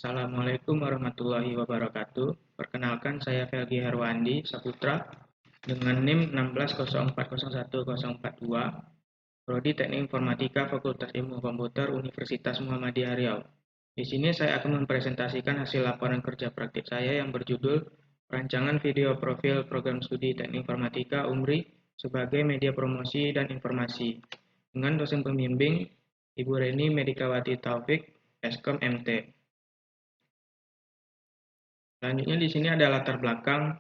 Assalamualaikum warahmatullahi wabarakatuh. Perkenalkan, saya Felgi Herwandi Saputra dengan NIM 1604010442, Prodi Teknik Informatika Fakultas Ilmu Komputer Universitas Muhammadiyah Riau. Di sini saya akan mempresentasikan hasil laporan kerja praktik saya yang berjudul Rancangan Video Profil Program Studi Teknik Informatika UMRI sebagai Media Promosi dan Informasi dengan dosen pembimbing Ibu Reni Medikawati Taufik, Eskom MT. Selanjutnya di sini ada latar belakang.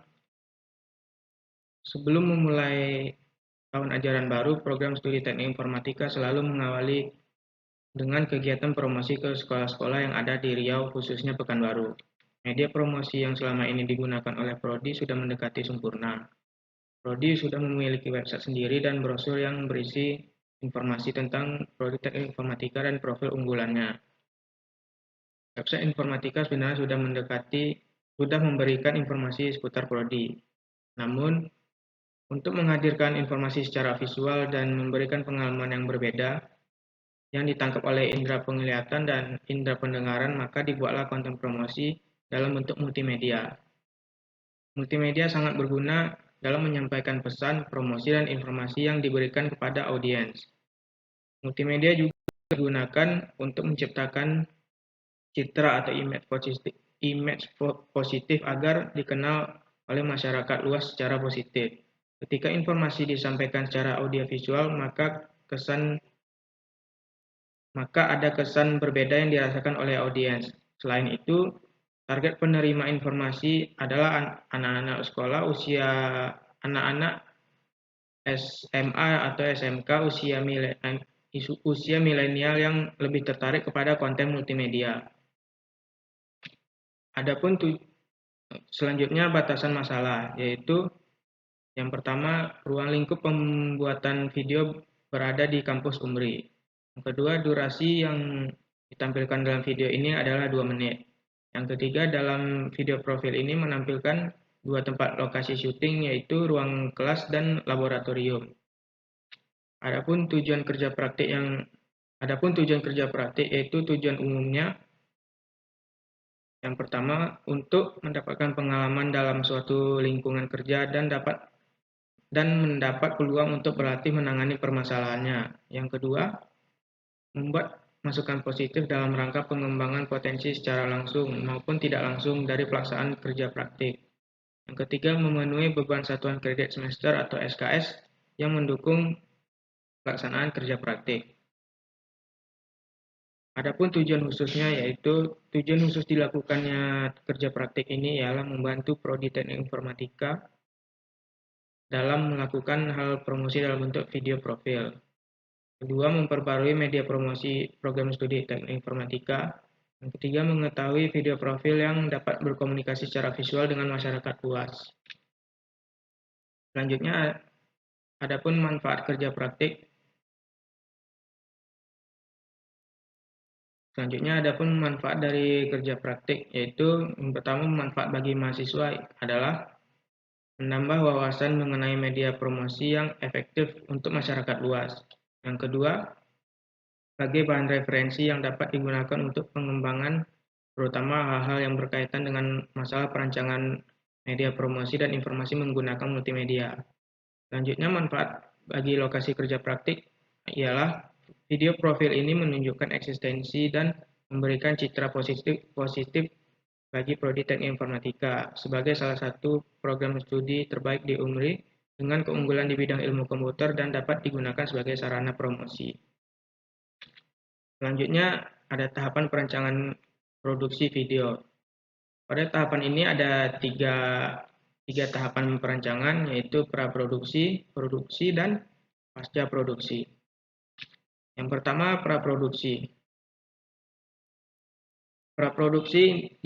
Sebelum memulai tahun ajaran baru, program studi teknik informatika selalu mengawali dengan kegiatan promosi ke sekolah-sekolah yang ada di Riau, khususnya Pekanbaru. Media promosi yang selama ini digunakan oleh Prodi sudah mendekati sempurna. Prodi sudah memiliki website sendiri dan brosur yang berisi informasi tentang Prodi Teknik Informatika dan profil unggulannya. Website informatika sebenarnya sudah memberikan informasi seputar Prodi. Namun, untuk menghadirkan informasi secara visual dan memberikan pengalaman yang berbeda, yang ditangkap oleh indera penglihatan dan indera pendengaran, maka dibuatlah konten promosi dalam bentuk multimedia. Multimedia sangat berguna dalam menyampaikan pesan, promosi, dan informasi yang diberikan kepada audiens. Multimedia juga digunakan untuk menciptakan citra atau image positif agar dikenal oleh masyarakat luas secara positif. Ketika informasi disampaikan secara audiovisual, maka ada kesan berbeda yang dirasakan oleh audiens. Selain itu, target penerima informasi adalah anak-anak sekolah anak-anak SMA atau SMK usia milenial yang lebih tertarik kepada konten multimedia. Adapun selanjutnya batasan masalah, yaitu yang pertama, ruang lingkup pembuatan video berada di kampus UMRI. Yang kedua, durasi yang ditampilkan dalam video ini adalah 2 menit. Yang ketiga, dalam video profil ini menampilkan 2 tempat lokasi syuting, yaitu ruang kelas dan laboratorium. Adapun tujuan kerja praktik yaitu tujuan umumnya. Yang pertama, untuk mendapatkan pengalaman dalam suatu lingkungan kerja dan mendapat peluang untuk berlatih menangani permasalahannya. Yang kedua, membuat masukan positif dalam rangka pengembangan potensi secara langsung maupun tidak langsung dari pelaksanaan kerja praktik. Yang ketiga, memenuhi beban satuan kredit semester atau SKS yang mendukung pelaksanaan kerja praktik. Adapun tujuan khusus dilakukannya kerja praktik ini ialah membantu Prodi Teknik Informatika dalam melakukan hal promosi dalam bentuk video profil. Kedua, memperbarui media promosi program studi teknik informatika. Yang ketiga, mengetahui video profil yang dapat berkomunikasi secara visual dengan masyarakat luas. Selanjutnya, adapun manfaat kerja praktik. Selanjutnya, adapun manfaat dari kerja praktik, yaitu yang pertama, manfaat bagi mahasiswa adalah menambah wawasan mengenai media promosi yang efektif untuk masyarakat luas. Yang kedua, sebagai bahan referensi yang dapat digunakan untuk pengembangan, terutama hal-hal yang berkaitan dengan masalah perancangan media promosi dan informasi menggunakan multimedia. Selanjutnya, manfaat bagi lokasi kerja praktik ialah video profil ini menunjukkan eksistensi dan memberikan citra positif bagi Prodi Teknik Informatika sebagai salah satu program studi terbaik di UMRI dengan keunggulan di bidang ilmu komputer dan dapat digunakan sebagai sarana promosi. Selanjutnya ada tahapan perancangan produksi video. Pada tahapan ini ada tiga tahapan perancangan, yaitu praproduksi, produksi, dan pasca produksi. Yang pertama, praproduksi. Praproduksi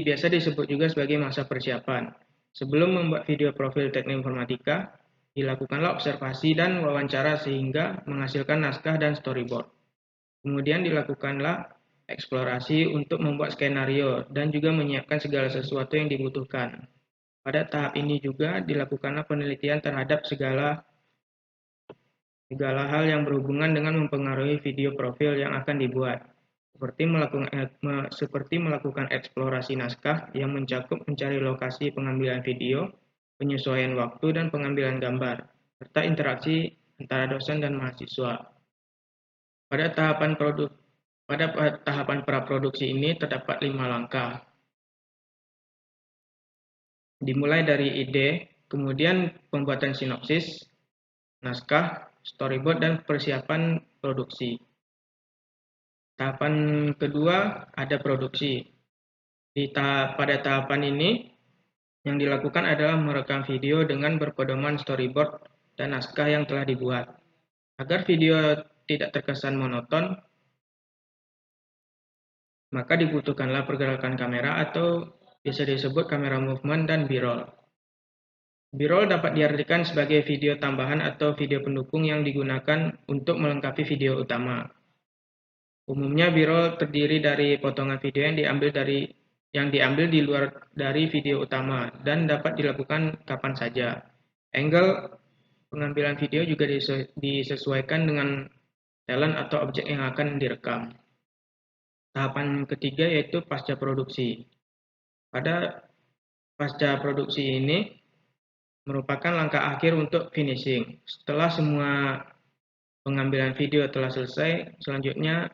biasa disebut juga sebagai masa persiapan. Sebelum membuat video profil teknik informatika, dilakukanlah observasi dan wawancara sehingga menghasilkan naskah dan storyboard. Kemudian dilakukanlah eksplorasi untuk membuat skenario dan juga menyiapkan segala sesuatu yang dibutuhkan. Pada tahap ini juga dilakukanlah penelitian terhadap segala hal yang berhubungan dengan mempengaruhi video profil yang akan dibuat, seperti melakukan eksplorasi naskah yang mencakup mencari lokasi pengambilan video, penyesuaian waktu dan pengambilan gambar, serta interaksi antara dosen dan mahasiswa. Pada tahapan praproduksi ini terdapat 5 langkah. Dimulai dari ide, kemudian pembuatan sinopsis, naskah, storyboard, dan persiapan produksi. Tahapan kedua ada produksi. Pada tahapan ini, yang dilakukan adalah merekam video dengan berpedoman storyboard dan naskah yang telah dibuat. Agar video tidak terkesan monoton, maka dibutuhkanlah pergerakan kamera atau bisa disebut kamera movement dan B-roll. B-roll dapat diartikan sebagai video tambahan atau video pendukung yang digunakan untuk melengkapi video utama. Umumnya B-roll terdiri dari potongan video yang diambil di luar dari video utama dan dapat dilakukan kapan saja. Angle pengambilan video juga disesuaikan dengan talent atau objek yang akan direkam. Tahapan ketiga yaitu pasca produksi. Pada pasca produksi ini merupakan langkah akhir untuk finishing. Setelah semua pengambilan video telah selesai, selanjutnya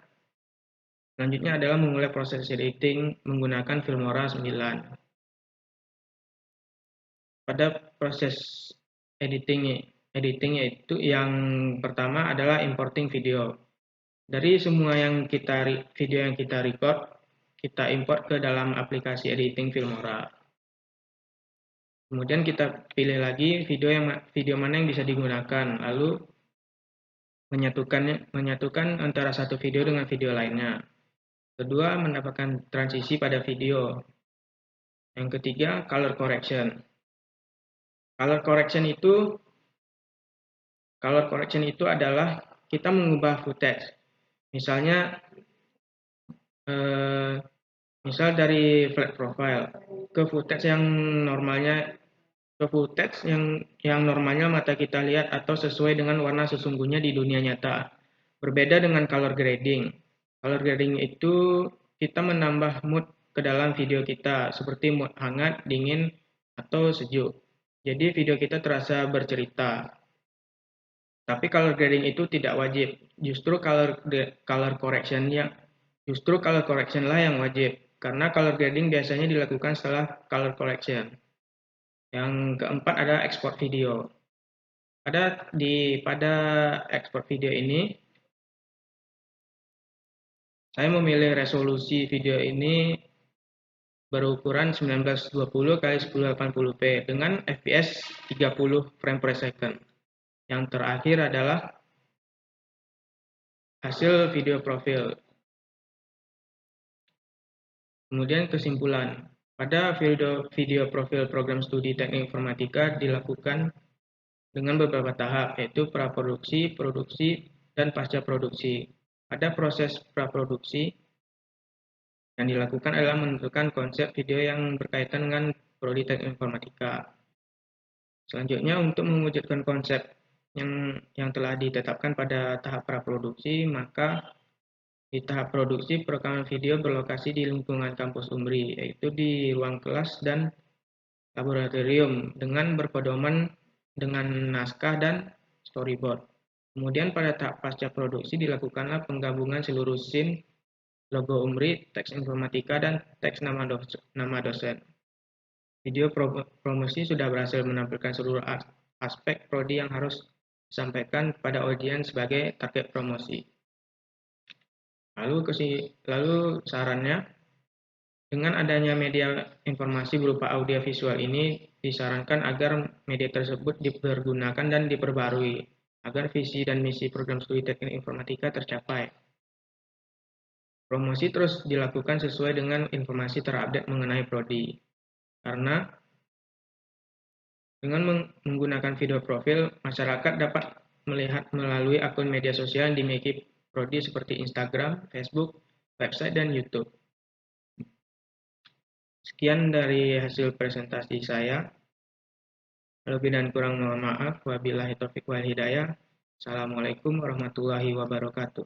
adalah memulai proses editing menggunakan Filmora 9. Pada proses editing yaitu yang pertama adalah importing video. Dari semua video yang kita record, kita import ke dalam aplikasi editing Filmora. Kemudian kita pilih lagi video mana yang bisa digunakan, lalu menyatukan antara satu video dengan video lainnya. Kedua, mendapatkan transisi pada video. Yang ketiga, color correction. Color correction itu adalah kita mengubah footage. Misal dari flat profile ke footage yang normalnya mata kita lihat atau sesuai dengan warna sesungguhnya di dunia nyata. Berbeda dengan color grading. Color grading itu kita menambah mood ke dalam video kita, seperti mood hangat, dingin, atau sejuk. Jadi video kita terasa bercerita. Tapi color grading itu tidak wajib. Justru color correction lah yang wajib. Karena color grading biasanya dilakukan setelah color correction. Yang keempat ada export video. Pada export video ini, saya memilih resolusi video ini berukuran 1920 x 1080p dengan fps 30 frame per second. Yang terakhir adalah hasil video profil. Kemudian kesimpulan. Pada video profil program studi teknik informatika dilakukan dengan beberapa tahap, yaitu praproduksi, produksi, dan pasca produksi. Pada proses praproduksi, yang dilakukan adalah menentukan konsep video yang berkaitan dengan prodi teknik informatika. Selanjutnya, untuk mewujudkan konsep yang telah ditetapkan pada tahap praproduksi, maka di tahap produksi, perekaman video berlokasi di lingkungan kampus UMRI, yaitu di ruang kelas dan laboratorium dengan berpedoman dengan naskah dan storyboard. Kemudian pada tahap pasca produksi dilakukanlah penggabungan seluruh scene, logo UMRI, teks informatika, dan teks nama dosen. Video promosi sudah berhasil menampilkan seluruh aspek prodi yang harus disampaikan pada audiens sebagai target promosi. Lalu sarannya, dengan adanya media informasi berupa audio visual ini, disarankan agar media tersebut dipergunakan dan diperbarui, agar visi dan misi program studi teknik informatika tercapai. Promosi terus dilakukan sesuai dengan informasi terupdate mengenai prodi. Karena dengan menggunakan video profil, masyarakat dapat melihat melalui akun media sosial yang dimiliki prodi seperti Instagram, Facebook, website, dan YouTube. Sekian dari hasil presentasi saya. Lebih dan kurang mohon maaf. Wabillahi taufiq wal hidayah. Assalamualaikum warahmatullahi wabarakatuh.